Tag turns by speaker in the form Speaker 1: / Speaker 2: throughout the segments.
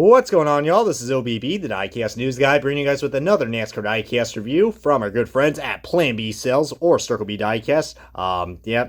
Speaker 1: What's going on, y'all? This is OBB, the Diecast News Guy, bringing you guys with another NASCAR Diecast review from our good friends at Plan B Sales or Circle B Diecast.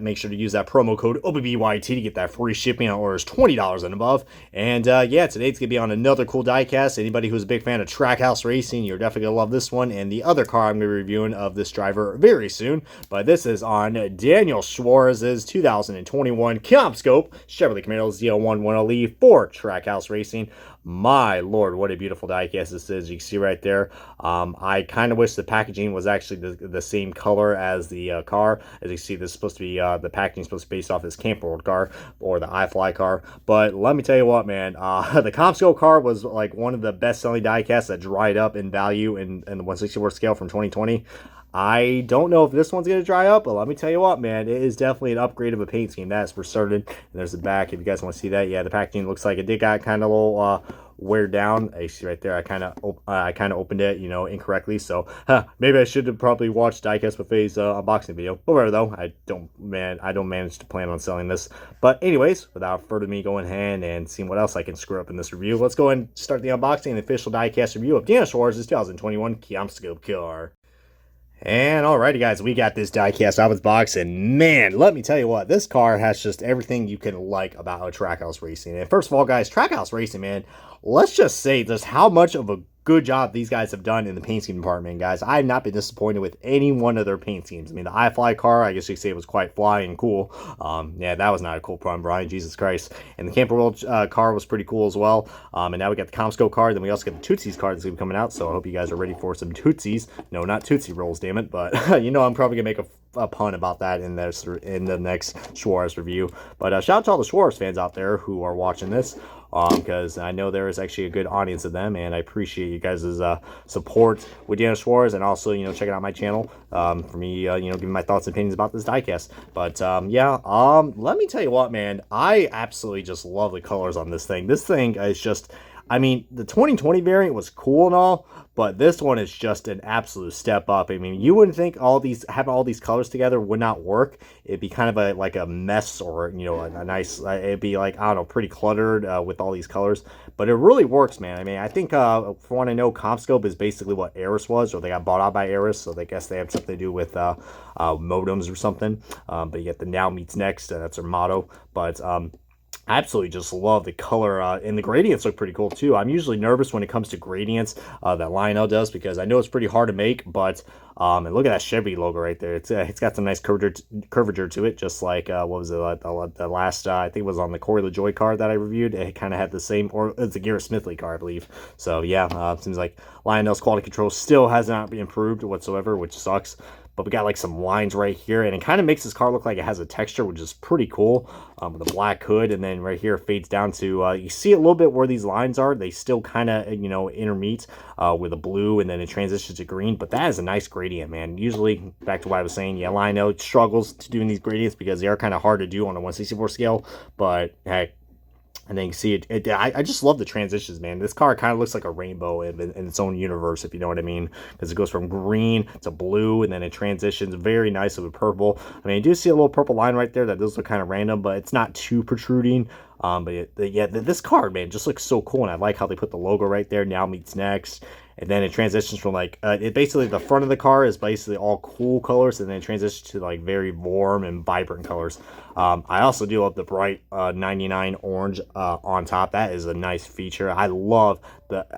Speaker 1: Make sure to use that promo code OBBYT to get that free shipping on orders $20 and above. And today's going to be on another cool diecast. Anybody who's a big fan of Trackhouse Racing, you're definitely going to love this one. And the other car I'm going to be reviewing of this driver very soon. But this is on Daniel Suarez's 2021 Commscope Chevrolet Camaro Z0110E for Trackhouse Racing. My lord, what a beautiful diecast this is. You can see right there. I kind of wish the packaging was actually the same color as the car. As you see, this is supposed to be the packaging is supposed to be based off this Camp World car or the iFly car. But let me tell you what, man, the Commscope car was like one of the best selling diecasts that dried up in value in the 164 scale from 2020. I don't know if this one's going to dry up, but let me tell you what, man, it is definitely an upgrade of a paint scheme. That's for certain. And there's the back. If you guys want to see that, yeah, the packaging looks like it did got kind of a little wear down. You see right there, I kind of opened it, incorrectly. So maybe I should have probably watched Diecast Buffet's unboxing video. Whatever though, I don't manage to plan on selling this. But anyways, without further me going ahead and seeing what else I can screw up in this review, let's go ahead and start the unboxing and official Diecast review of Daniel Suarez's 2021 Commscope car. And alrighty guys, we got this diecast out of its box, and man, let me tell you what, this car has just everything you can like about a Trackhouse Racing. And first of all guys, Trackhouse Racing, man, let's just say just how much of a good job these guys have done in the paint scheme department, guys. I have not been disappointed with any one of their paint schemes. I mean, the iFly car, I guess you could say it was quite fly and cool. Yeah, that was not a cool problem, Brian, Jesus Christ. And the Camper World car was pretty cool as well. And now we got the Commscope card, then we also got the Tootsies card that's going to be coming out, so I hope you guys are ready for some Tootsies. No, not Tootsie Rolls, damn it, but I'm probably going to make a pun about that in the next Suarez review. But shout out to all the Suarez fans out there who are watching this, because I know there is actually a good audience of them, and I appreciate you guys' support with Daniel Suarez, and also checking out my channel for me giving my thoughts and opinions about this diecast. But let me tell you what, man, I absolutely just love the colors on this thing. This thing is just, I mean, the 2020 variant was cool and all, but this one is just an absolute step up. I mean, you wouldn't think having all these colors together would not work. It'd be kind of like a mess, or a nice, it'd be like, I don't know, pretty cluttered with all these colors. But it really works, man. I mean, I think for what I know, Commscope is basically what Aris was, or they got bought out by Aris, so I guess they have something to do with modems or something. But you get the now meets next, that's their motto. But I absolutely just love the color, and the gradients look pretty cool too. I'm usually nervous when it comes to gradients that Lionel does, because I know it's pretty hard to make, but and look at that Chevy logo right there. It's got some nice curvature to it, just like what was it, the last I think it was on the Corey LaJoie car that I reviewed. It kind of had the same, or it's the Garrett Smithley car, I believe. So yeah, seems like Lionel's quality control still has not been improved whatsoever, which sucks. But we got like some lines right here, and it kind of makes this car look like it has a texture, which is pretty cool, with a black hood. And then right here it fades down to, you see a little bit where these lines are. They still kind of, intermeet with a blue, and then it transitions to green. But that is a nice gradient, man. Usually, back to what I was saying, yeah, Lionel struggles to doing these gradients because they are kind of hard to do on a 164 scale. But heck, and then you see it. I just love the transitions, man. This car kind of looks like a rainbow in its own universe, if you know what I mean. Because it goes from green to blue, and then it transitions very nicely with purple. I mean, you do see a little purple line right there that does look kind of random, but it's not too protruding. This car, man, just looks so cool, and I like how they put the logo right there. Now meets next. And then it transitions from like, it basically, the front of the car is basically all cool colors, and then it transitions to like very warm and vibrant colors. I also do love the bright 99 orange on top. That is a nice feature. I love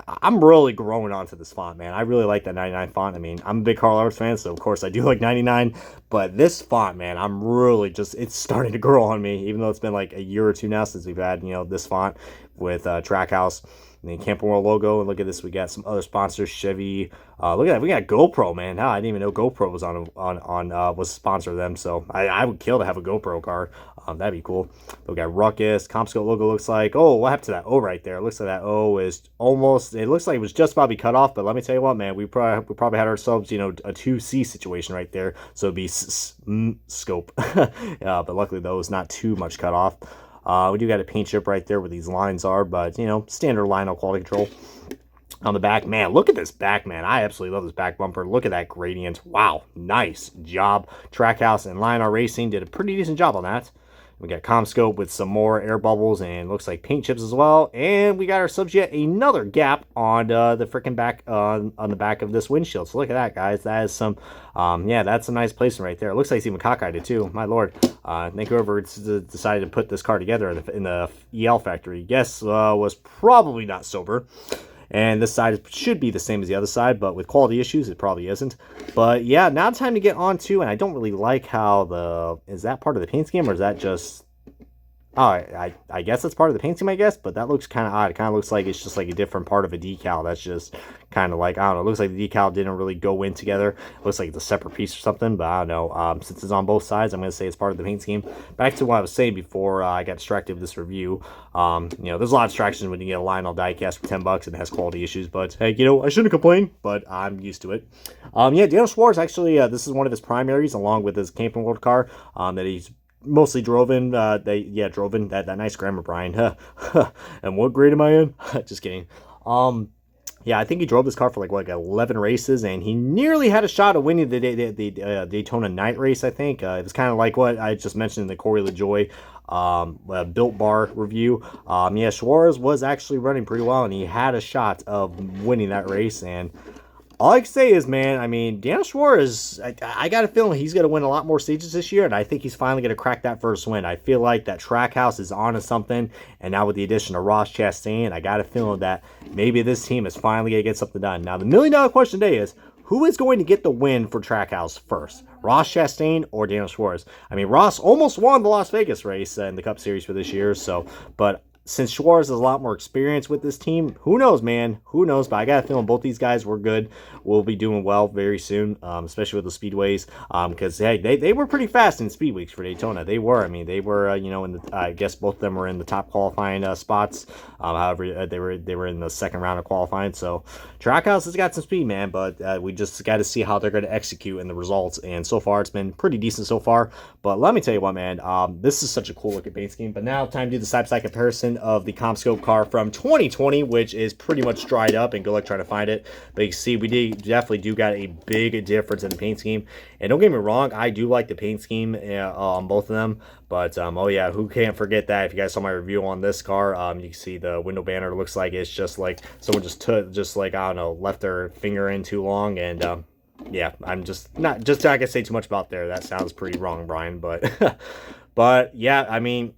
Speaker 1: I'm really growing onto this font, man. I really like that 99 font. I mean, I'm a big Carl Edwards fan, so of course I do like 99, but this font, man, I'm really it's starting to grow on me, even though it's been like a year or two now since we've had, this font with Trackhouse. And then Camper World logo, and look at this, we got some other sponsors, Chevy. Look at that, we got GoPro, man. Now I didn't even know GoPro was was a sponsor of them, so I would kill to have a GoPro car. That'd be cool. We got Ruckus. Commscope logo looks like, oh, what happened to that O right there? It looks like that O is almost, it looks like it was just about to be cut off, but let me tell you what, man, we probably had ourselves, a 2C situation right there, so it'd be scope. But luckily though, it's not too much cut off. We do got a paint chip right there where these lines are, but, standard Lionel quality control. On the back, man, look at this back, man. I absolutely love this back bumper. Look at that gradient. Wow, nice job. Trackhouse and Lionel Racing did a pretty decent job on that. We got Commscope with some more air bubbles and looks like paint chips as well. And we got ourselves yet another gap on the freaking back on the back of this windshield. So look at that, guys. That is some, yeah, that's some nice placement right there. It looks like it's even cockeyed it too. My lord. I think whoever decided to put this car together in the EL factory, guess was probably not sober. And this side should be the same as the other side, but with quality issues, it probably isn't. But yeah, now time to get on to, and I don't really like how is that part of the paint scheme, or is that just, oh, I guess that's part of the paint scheme, I guess, but that looks kind of odd. It kind of looks like it's just like a different part of a decal. That's just kind of like, I don't know, it looks like the decal didn't really go in together. It looks like it's a separate piece or something, but I don't know. Since it's on both sides, I'm going to say it's part of the paint scheme. Back to what I was saying before I got distracted with this review. You know, there's a lot of distractions when you get a Lionel diecast for $10 and it has quality issues, but hey, you know, I shouldn't complain, but I'm used to it. Yeah, Daniel Suarez, actually, this is one of his primaries, along with his Camping World car that he's mostly drove in. Drove in that nice grammar, Brian. And what grade am I in? Just kidding. Yeah, I think he drove this car for like 11 races, and he nearly had a shot of winning the Daytona night race. I think it was kind of like what I just mentioned in the Corey LaJoie Built Bar review. Yeah, Suarez was actually running pretty well, and he had a shot of winning that race. And all I can say is, man, I mean, Daniel Suarez, I got a feeling he's going to win a lot more stages this year, and I think he's finally going to crack that first win. I feel like that Trackhouse is on to something, and now with the addition of Ross Chastain, I got a feeling that maybe this team is finally going to get something done. Now, the million-dollar question today is, who is going to get the win for Trackhouse first? Ross Chastain or Daniel Suarez? I mean, Ross almost won the Las Vegas race in the Cup Series for this year, but since Suarez has a lot more experience with this team, who knows, man? Who knows? But I got a feeling both these guys were good. Will be doing well very soon, especially with the speedways. Because hey, they were pretty fast in speed weeks for Daytona. They were. I mean, they were. You know, in the I guess both of them were in the top qualifying spots. However, they were in the second round of qualifying. So Trackhouse has got some speed, man. But we just got to see how they're going to execute in the results. And so far, it's been pretty decent so far. But let me tell you what, man. This is such a cool looking paint scheme. But now time to do the side-by-side comparison of the Commscope car from 2020, which is pretty much dried up, and good luck trying to find it. But you can see we definitely do got a big difference in the paint scheme. And don't get me wrong, I do like the paint scheme on both of them. But oh yeah, who can't forget that? If you guys saw my review on this car, you can see the window banner looks like it's just like someone just like, I don't know, left their finger in too long. And yeah, I'm just not gonna say too much about there. That sounds pretty wrong, Brian. But but yeah, I mean,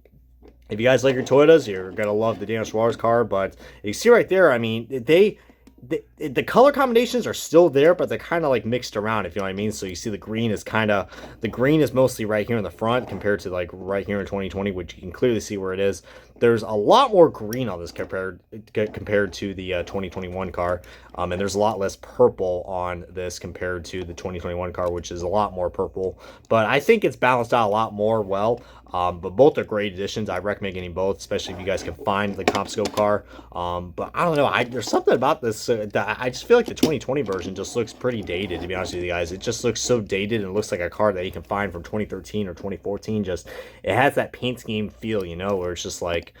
Speaker 1: if you guys like your Toyotas, you're going to love the Daniel Suarez car. But you see right there, I mean, the color combinations are still there, but they're kind of like mixed around, if you know what I mean. So you see the green is mostly right here in the front compared to like right here in 2020, which you can clearly see where it is. There's a lot more green on this compared to the 2021 car. And there's a lot less purple on this compared to the 2021 car, which is a lot more purple. But I think it's balanced out a lot more well. But both are great additions. I recommend getting both, especially if you guys can find the Commscope car. But I don't know. There's something about this. I just feel like the 2020 version just looks pretty dated, to be honest with you guys. It just looks so dated, and it looks like a car that you can find from 2013 or 2014. Just, it has that paint scheme feel, you know, where it's just like,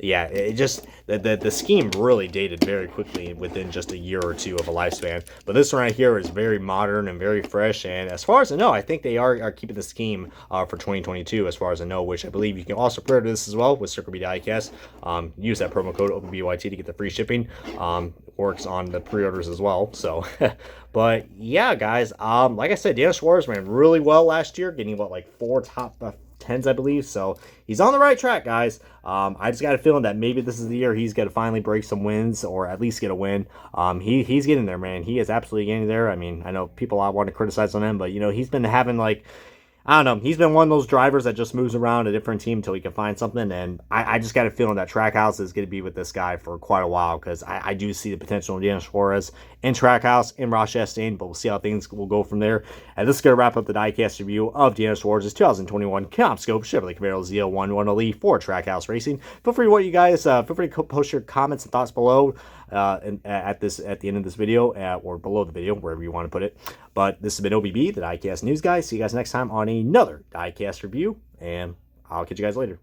Speaker 1: yeah, it just, the scheme really dated very quickly within just a year or two of a lifespan. But this one right here is very modern and very fresh. And as far as I know, I think they are keeping the scheme for 2022, as far as I know, which I believe you can also pre-order this as well with Circle B Diecast. Use that promo code OpenBYT to get the free shipping. Works on the pre-orders as well. So, but yeah, guys, like I said, Daniel Suarez ran really well last year, getting what, like 4 top 10s, I believe. So he's on the right track, guys. I just got a feeling that maybe this is the year he's going to finally break some wins, or at least get a win. He's getting there, man. He is absolutely getting there. I mean, I know people want to criticize on him, but you know, he's been having like, I don't know, he's been one of those drivers that just moves around a different team until he can find something, and I just got a feeling that Trackhouse is going to be with this guy for quite a while, because I do see the potential in Daniel Suarez in Trackhouse, in Ross Chastain, but we'll see how things will go from there. And this is going to wrap up the diecast review of Daniel Suarez's 2021 Commscope Chevrolet Camaro ZL110E for Trackhouse Racing. Feel free to post your comments and thoughts below at the end of this video, or below the video, wherever you want to put it. But this has been OBB, the Diecast News Guy. See you guys next time on another Diecast review, and I'll catch you guys later.